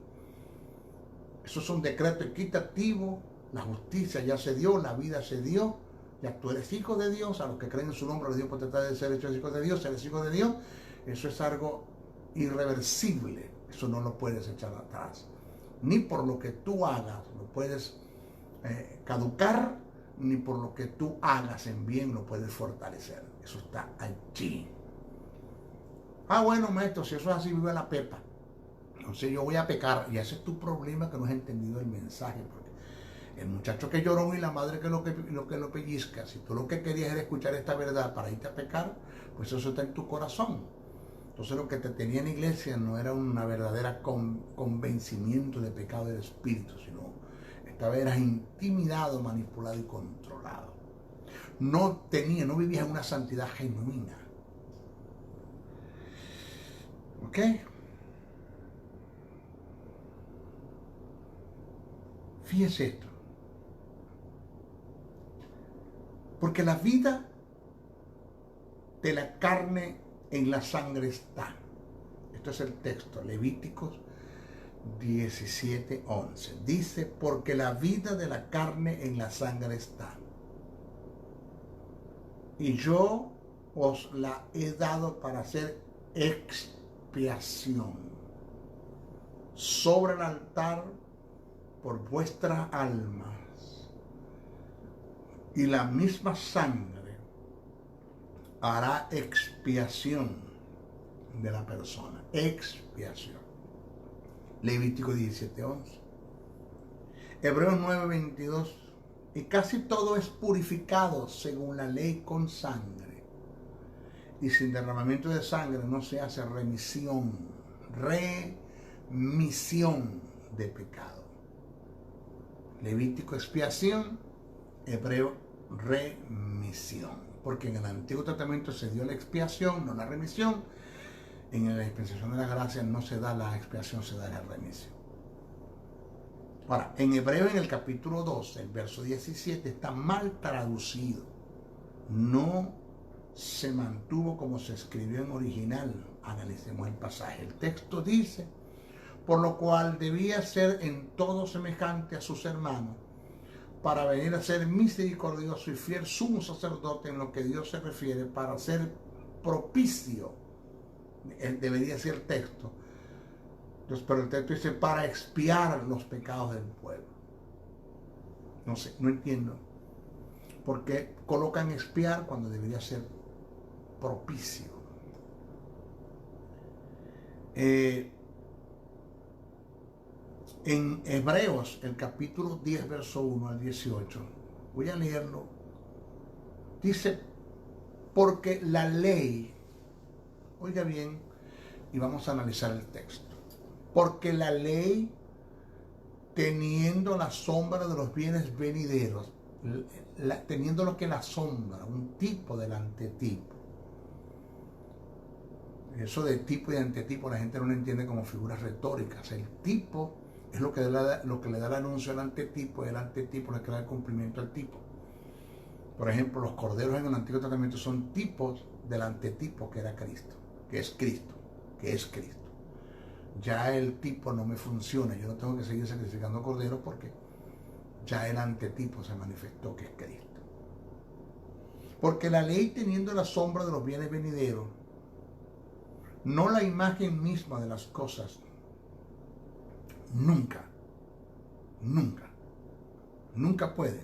Eso es un decreto equitativo. La justicia ya se dio, la vida se dio. Ya tú eres hijo de Dios. A los que creen en su nombre les dio potestad de ser hechos hijos de Dios. Eres hijo de Dios. Eso es algo irreversible. Eso no lo puedes echar atrás. Ni por lo que tú hagas lo puedes caducar, ni por lo que tú hagas en bien lo puedes fortalecer. Eso está allí. Ah, bueno, maestro, si eso es así, vive la pepa. Entonces yo voy a pecar, y ese es tu problema, que no has entendido el mensaje, porque el muchacho que lloró y la madre que lo pellizca, si tú lo que querías era escuchar esta verdad para irte a pecar, pues eso está en tu corazón. Entonces lo que te tenía en la iglesia no era una verdadera convencimiento de pecado del Espíritu, sino esta vez eras intimidado, manipulado y controlado. No vivías en una santidad genuina. ¿Ok? Fíjese esto. Porque la vida de la carne en la sangre está. Esto es el texto, Levíticos 17:11. Dice, porque la vida de la carne en la sangre está. Y yo os la he dado para hacer expiación sobre el altar por vuestras almas. Y la misma sangre hará expiación de la persona. Expiación. Levítico 17:11. Hebreos 9:22. Y casi todo es purificado según la ley con sangre. Y sin derramamiento de sangre no se hace remisión de pecado. Levítico expiación, Hebreo remisión. Porque en el Antiguo Testamento se dio la expiación, no la remisión. En la dispensación de la gracia no se da la expiación, se da la remisión. Ahora, en Hebreo, en el capítulo 2, el verso 17, está mal traducido. No se mantuvo como se escribió en original. Analicemos el pasaje. El texto dice: por lo cual debía ser en todo semejante a sus hermanos, para venir a ser misericordioso y fiel sumo sacerdote en lo que Dios se refiere, para ser propicio. Debería ser el texto. Entonces, pero el texto dice para expiar los pecados del pueblo. No sé, no entiendo por qué colocan expiar cuando debería ser propicio. En Hebreos, el capítulo 10, verso 1 al 18, voy a leerlo. Dice: porque la ley, oiga bien, y vamos a analizar el texto. Porque la ley, teniendo la sombra de los bienes venideros, teniendo lo que la sombra, un tipo del antetipo. Eso de tipo y antetipo la gente no lo entiende como figuras retóricas. El tipo es lo que le da el anuncio al antetipo, y el antetipo le da el cumplimiento al tipo. Por ejemplo, los corderos en el Antiguo Testamento son tipos del antetipo que era Cristo, que es Cristo, que es Cristo. Ya el tipo no me funciona, yo no tengo que seguir sacrificando corderos porque ya el antetipo se manifestó, que es Cristo. Porque la ley, teniendo la sombra de los bienes venideros, no la imagen misma de las cosas, nunca puede,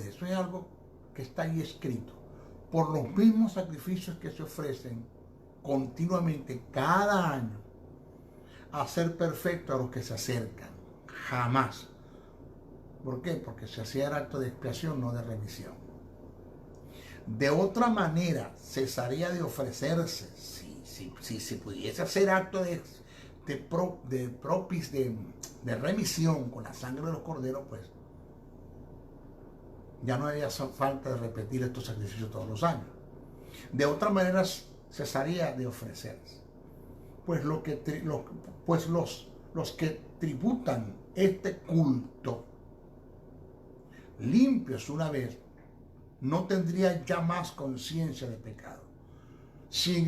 eso es algo que está ahí escrito, por los mismos sacrificios que se ofrecen continuamente cada año, a ser perfecto a los que se acercan. Jamás. ¿Por qué? Porque se hacía el acto de expiación, no de remisión. De otra manera, cesaría de ofrecerse. Si se pudiese hacer acto de remisión con la sangre de los corderos, pues ya no había falta de repetir estos sacrificios todos los años. De otra manera, cesaría de ofrecerse. Pues, los que tributan este culto limpios una vez, no tendrían ya más conciencia de pecado. Si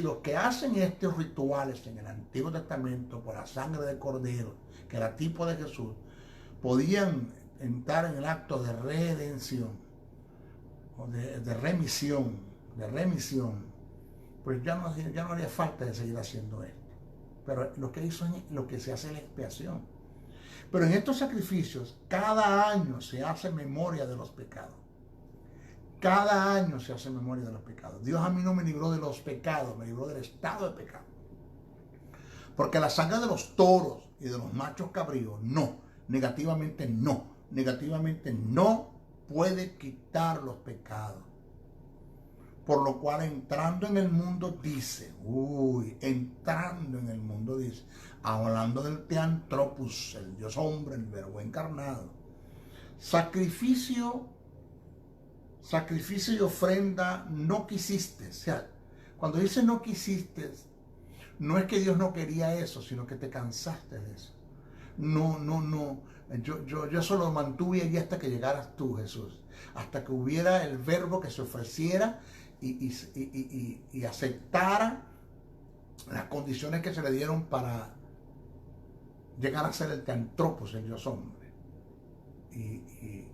los que hacen estos rituales en el Antiguo Testamento por la sangre de cordero, que era tipo de Jesús, podían entrar en el acto de redención o de remisión, pues ya no haría falta de seguir haciendo esto. Pero lo que se hace es la expiación. Pero en estos sacrificios, cada año se hace memoria de los pecados. Cada año se hace memoria de los pecados. Dios a mí no me libró de los pecados, me libró del estado de pecado. Porque la sangre de los toros y de los machos cabríos, negativamente no puede quitar los pecados. Por lo cual, entrando en el mundo dice, hablando del Teantropos, el Dios hombre, el verbo encarnado, sacrificio y ofrenda no quisiste. O sea, cuando dice no quisiste, no es que Dios no quería eso, sino que te cansaste de eso. Yo eso lo mantuve allí hasta que llegaras tú, Jesús. Hasta que hubiera el verbo que se ofreciera y aceptara las condiciones que se le dieron para llegar a ser el Teantropos, el Dios hombre. Y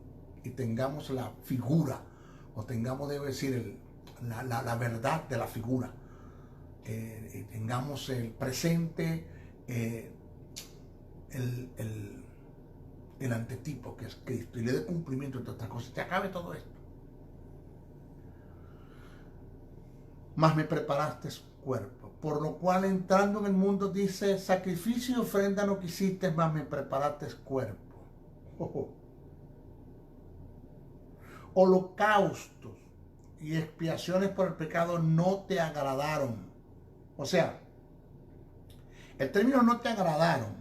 tengamos la figura, o tengamos, debo decir, la verdad de la figura. Y tengamos el presente, el antetipo, que es Cristo, y le dé cumplimiento a todas estas cosas. Se acabe todo esto. mas me preparaste cuerpo. Por lo cual entrando en el mundo dice, sacrificio y ofrenda no quisiste, mas me preparaste cuerpo. Holocaustos y expiaciones por el pecado no te agradaron. O sea, el término no te agradaron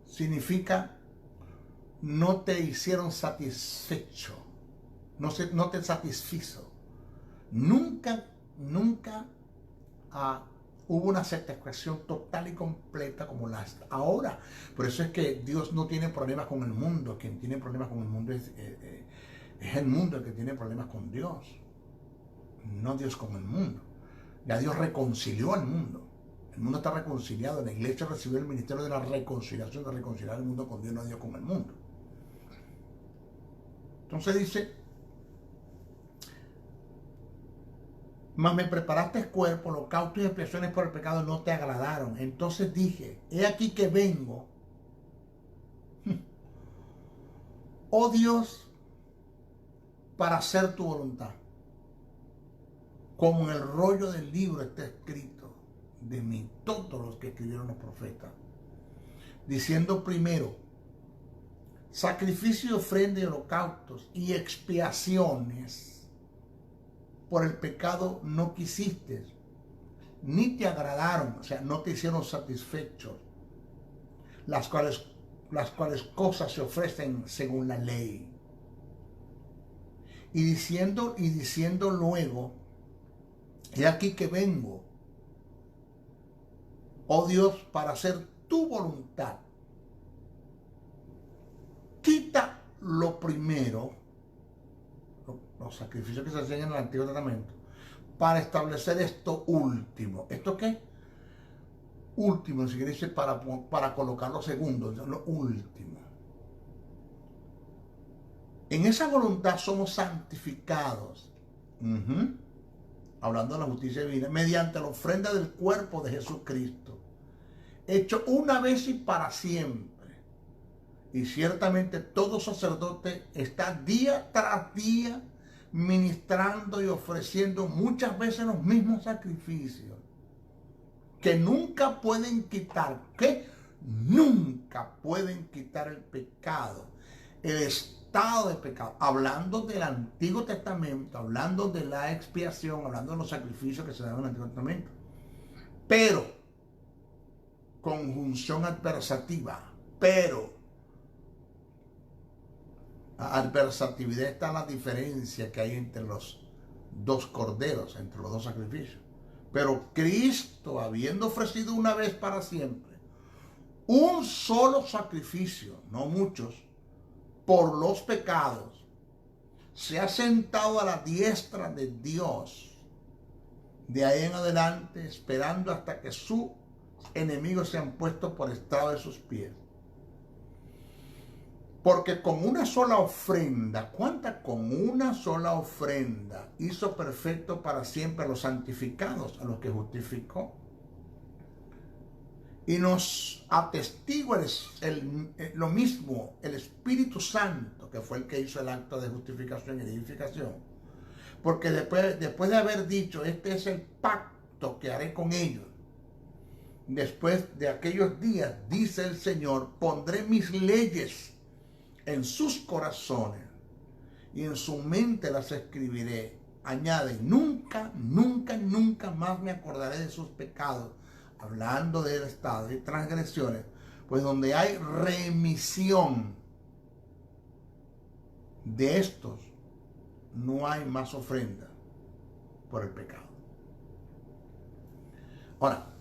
significa no te hicieron satisfecho, no te satisfizo. Nunca hubo una satisfacción total y completa como la ahora. Por eso es que Dios no tiene problemas con el mundo. Quien tiene problemas con el mundo es el mundo el que tiene problemas con Dios, no Dios con el mundo. Ya Dios reconcilió al mundo. El mundo está reconciliado. La iglesia recibió el ministerio de la reconciliación, de reconciliar el mundo con Dios, no Dios con el mundo. Entonces dice, mas me preparaste cuerpo, holocaustos y expiaciones por el pecado no te agradaron. Entonces dije, he aquí que vengo. Oh Dios, para hacer tu voluntad. Como en el rollo del libro está escrito de mí, todos los que escribieron los profetas, diciendo primero, sacrificio, ofrenda y holocaustos y expiaciones por el pecado no quisiste, ni te agradaron, o sea, no te hicieron satisfechos, las cuales cosas se ofrecen según la ley. Y diciendo luego, he aquí que vengo, oh Dios, para hacer tu voluntad. Quita lo primero, los sacrificios que se hacían en el Antiguo Testamento, para establecer esto último. ¿Esto qué? Último, si quieres, para colocar lo segundo, lo último. En esa voluntad somos santificados. Hablando de la justicia divina, mediante la ofrenda del cuerpo de Jesucristo, hecho una vez y para siempre. Y ciertamente todo sacerdote está día tras día ministrando y ofreciendo muchas veces los mismos sacrificios, que nunca pueden quitar, que nunca pueden quitar el pecado, el estado de pecado. Hablando del Antiguo Testamento, hablando de la expiación, hablando de los sacrificios que se dan en el Antiguo Testamento. Pero, conjunción adversativa, pero, adversatividad está la diferencia que hay entre los dos corderos, entre los dos sacrificios. Pero Cristo, habiendo ofrecido una vez para siempre un solo sacrificio, no muchos, por los pecados, se ha sentado a la diestra de Dios. De ahí en adelante, esperando hasta que sus enemigos sean puestos por estrado de sus pies. Porque con una sola ofrenda, ¿cuánta? Con una sola ofrenda hizo perfecto para siempre a los santificados, a los que justificó. Y nos atestigua lo mismo el Espíritu Santo, que fue el que hizo el acto de justificación y de edificación. Porque después de haber dicho, este es el pacto que haré con ellos, después de aquellos días, dice el Señor, pondré mis leyes en sus corazones y en su mente las escribiré. Añade, nunca más me acordaré de sus pecados. Hablando del estado de transgresiones, pues donde hay remisión de estos, no hay más ofrenda por el pecado. Ahora,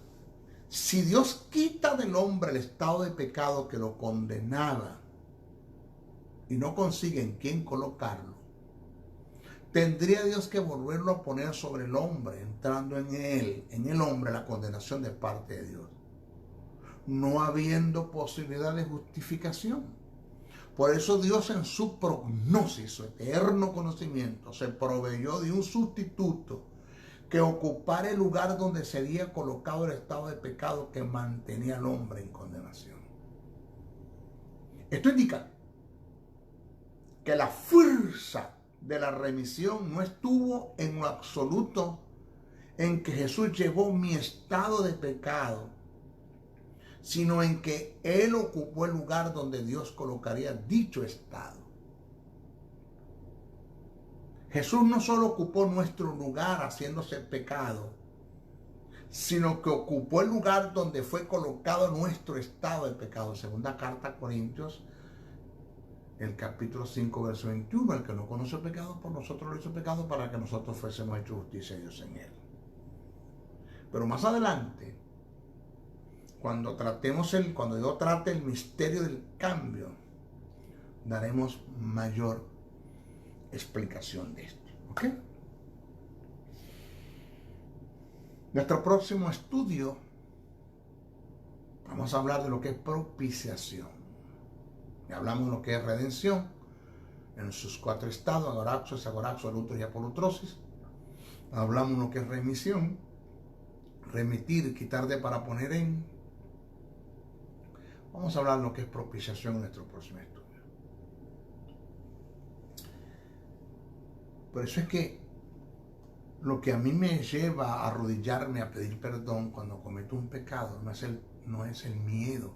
si Dios quita del hombre el estado de pecado que lo condenaba y no consigue en quién colocarlo, tendría Dios que volverlo a poner sobre el hombre, entrando en el hombre, la condenación de parte de Dios, no habiendo posibilidad de justificación. Por eso Dios, en su prognosis, su eterno conocimiento, se proveyó de un sustituto que ocupara el lugar donde sería colocado el estado de pecado que mantenía al hombre en condenación. Esto indica que la fuerza de la remisión no estuvo en lo absoluto en que Jesús llevó mi estado de pecado, sino en que Él ocupó el lugar donde Dios colocaría dicho estado. Jesús no solo ocupó nuestro lugar haciéndose pecado, sino que ocupó el lugar donde fue colocado nuestro estado de pecado. Segunda carta a Corintios, el capítulo 5, verso 21. El que no conoce el pecado, por nosotros lo hizo pecado para que nosotros fuésemos hechos justicia de Dios en él. Pero más adelante, cuando yo trate el misterio del cambio, daremos mayor explicación de esto. ¿Ok? Nuestro próximo estudio, vamos a hablar de lo que es propiciación. Ya hablamos de lo que es redención, en sus 4 estados: agoraxo, agoraxo, alutro y apolutrosis. Hablamos de lo que es remisión, remitir, quitar de para poner en. Vamos a hablar de lo que es propiciación en nuestro próximo estudio. Por eso es que lo que a mí me lleva a arrodillarme a pedir perdón cuando cometo un pecado no es el miedo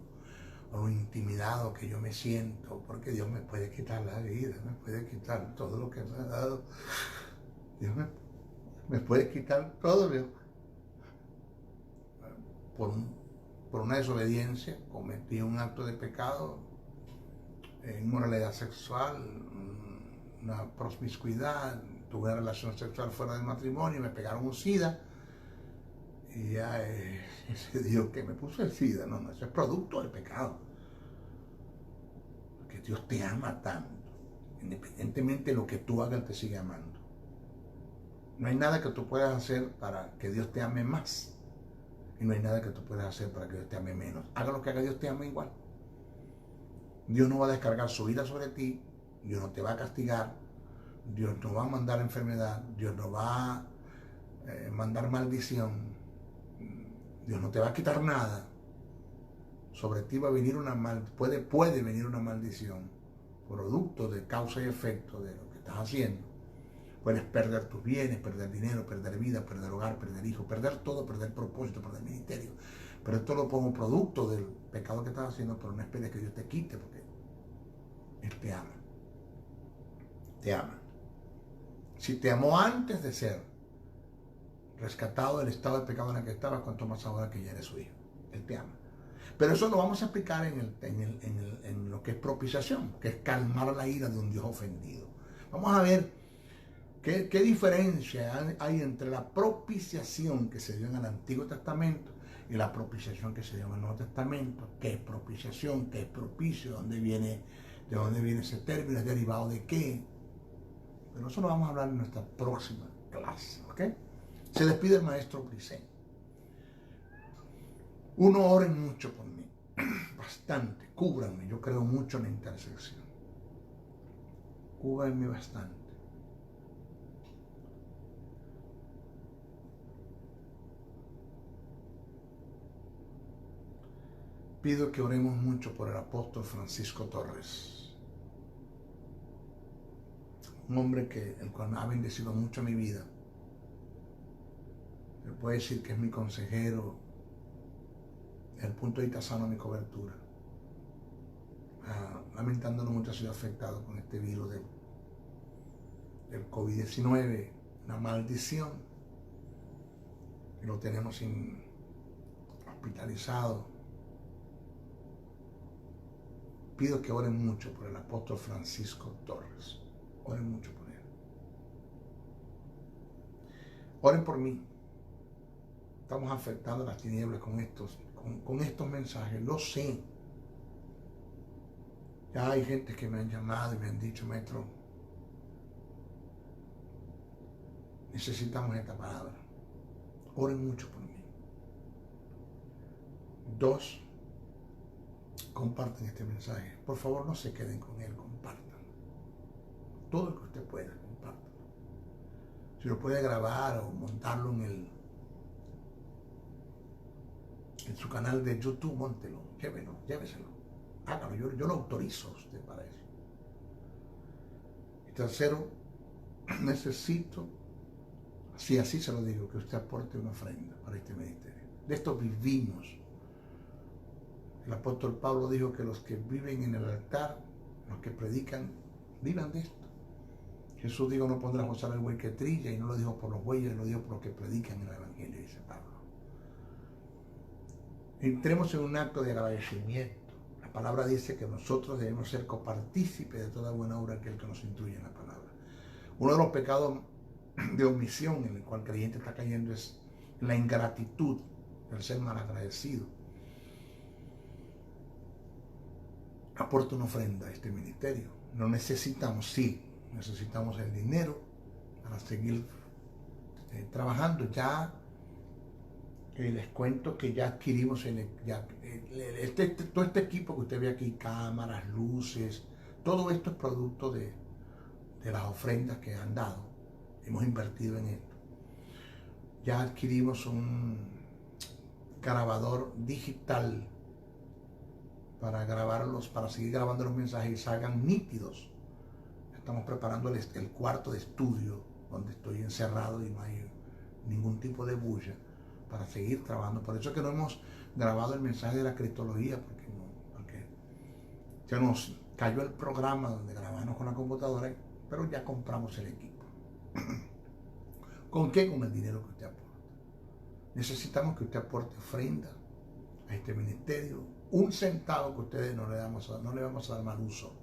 o lo intimidado que yo me siento, porque Dios me puede quitar la vida, me puede quitar todo lo que me ha dado. Dios me puede quitar todo. Por una desobediencia cometí un acto de pecado, inmoralidad sexual, una promiscuidad, tuve una relación sexual fuera del matrimonio, me pegaron un SIDA, y ya ese Dios que me puso el SIDA, no, eso es producto del pecado. Porque Dios te ama tanto, independientemente de lo que tú hagas, Él te sigue amando. No hay nada que tú puedas hacer para que Dios te ame más, y no hay nada que tú puedas hacer para que Dios te ame menos. Haga lo que haga, Dios te ama igual. Dios no va a descargar su ira sobre ti, Dios no te va a castigar, Dios no va a mandar enfermedad, Dios no va a mandar maldición, Dios no te va a quitar nada. Sobre ti va a venir puede venir una maldición, producto de causa y efecto de lo que estás haciendo. Puedes perder tus bienes, perder dinero, perder vida, perder hogar, perder hijos, perder todo, perder propósito, perder ministerio. Pero esto lo pongo producto del pecado que estás haciendo, pero no esperes que Dios te quite, porque Él te ama. Te ama. Si te amó antes de ser rescatado del estado de pecado en el que estabas, cuanto más ahora que ya eres su hijo. Él te ama. Pero eso lo vamos a explicar en lo que es propiciación, que es calmar la ira de un Dios ofendido. Vamos a ver qué diferencia hay entre la propiciación que se dio en el Antiguo Testamento y la propiciación que se dio en el Nuevo Testamento. ¿Qué es propiciación? ¿Qué es propicio? ¿De dónde viene ese término? ¿Es derivado de qué? Pero eso lo vamos a hablar en nuestra próxima clase, ¿ok? Se despide el maestro Briseño. Uno, oren mucho por mí, bastante, cúbranme. Yo creo mucho en la intersección. Cúbranme bastante. Pido que oremos mucho por el apóstol Francisco Torres, un hombre el cual ha bendecido mucho mi vida. Se puede decir que es mi consejero, desde el punto de vista sano, mi cobertura. Lamentándolo mucho, ha sido afectado con este virus del COVID-19, una maldición, y lo tenemos hospitalizado. Pido que oren mucho por el apóstol Francisco Torres. Oren mucho por él. Oren por mí. Estamos afectando las tinieblas con estos mensajes. Lo sé. Ya hay gente que me han llamado y me han dicho: maestro, necesitamos esta palabra. Oren mucho por mí. 2, compartan este mensaje. Por favor, no se queden con él, compartan. Todo lo que usted pueda, compartan. Si lo puede grabar o montarlo en su canal de YouTube, móntelo, lléveselo, hágalo, yo lo autorizo a usted para eso. Y tercero, necesito, así se lo digo, que usted aporte una ofrenda para este ministerio. De esto vivimos. El apóstol Pablo dijo que los que viven en el altar, los que predican, vivan de esto. Jesús dijo, no pondrás gozar al buey que trilla, y no lo dijo por los bueyes, lo dijo por los que predican el evangelio, dice Pablo. Entremos en un acto de agradecimiento. La palabra dice que nosotros debemos ser copartícipes de toda buena obra que el que nos instruye en la palabra. Uno de los pecados de omisión en el cual el creyente está cayendo es la ingratitud, el ser malagradecido. Aporta una ofrenda a este ministerio. No necesitamos, sí, necesitamos el dinero para seguir trabajando. Ya les cuento que ya adquirimos todo este equipo que usted ve aquí, cámaras, luces, todo esto es producto de las ofrendas que han dado. Hemos invertido en esto. Ya adquirimos un grabador digital para grabarlos, para seguir grabando los mensajes y salgan nítidos. Estamos preparando el cuarto de estudio donde estoy encerrado y no hay ningún tipo de bulla para seguir trabajando. Por eso es que no hemos grabado el mensaje de la cristología, porque ya nos cayó el programa donde grabamos con la computadora, pero ya compramos el equipo. ¿Con qué? Con el dinero que usted aporta. Necesitamos que usted aporte ofrenda a este ministerio. Un centavo que ustedes no le vamos a dar mal uso.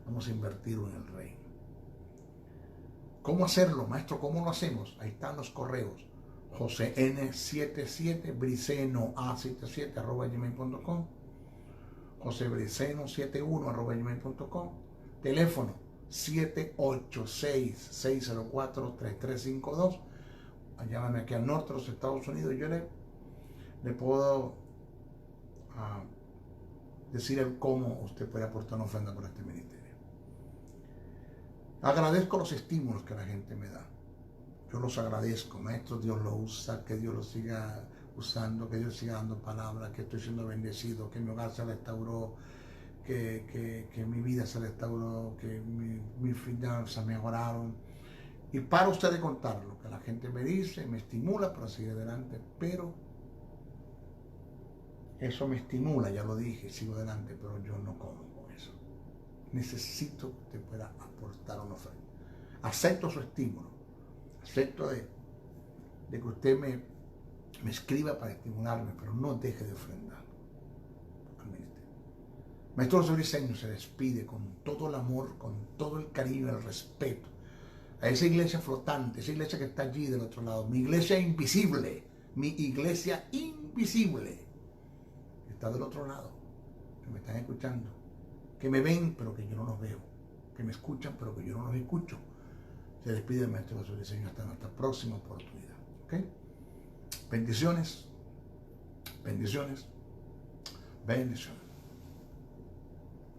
Vamos a invertirlo en el reino. ¿Cómo hacerlo, maestro? ¿Cómo lo hacemos? Ahí están los correos. JoseN77 briceno@gmail.com, josebriceno71@gmail.com, teléfono 786-604-3352. Llámame aquí al norte de los Estados Unidos y yo le puedo decir el cómo usted puede aportar una ofrenda por este ministerio. Agradezco los estímulos que la gente me da. Yo los agradezco, maestro, Dios lo usa, que Dios lo siga usando, que Dios siga dando palabras, que estoy siendo bendecido, que mi hogar se restauró, que mi vida se restauró, que mis finanzas mejoraron. Y para usted de contar lo que la gente me dice, me estimula para seguir adelante, pero eso me estimula, ya lo dije, sigo adelante, pero yo no como con eso. Necesito que usted pueda aportar una ofrenda. Acepto su estímulo. Acepto de que usted me escriba para estimularme, pero no deje de ofrendar al ministerio. Maestro José Briceño se despide con todo el amor, con todo el cariño y el respeto a esa iglesia flotante, esa iglesia que está allí del otro lado, mi iglesia invisible, que está del otro lado, que me están escuchando, que me ven pero que yo no los veo, que me escuchan pero que yo no los escucho. Se despide el maestro José Briceño hasta nuestra próxima oportunidad. ¿Ok? Bendiciones, bendiciones, bendiciones.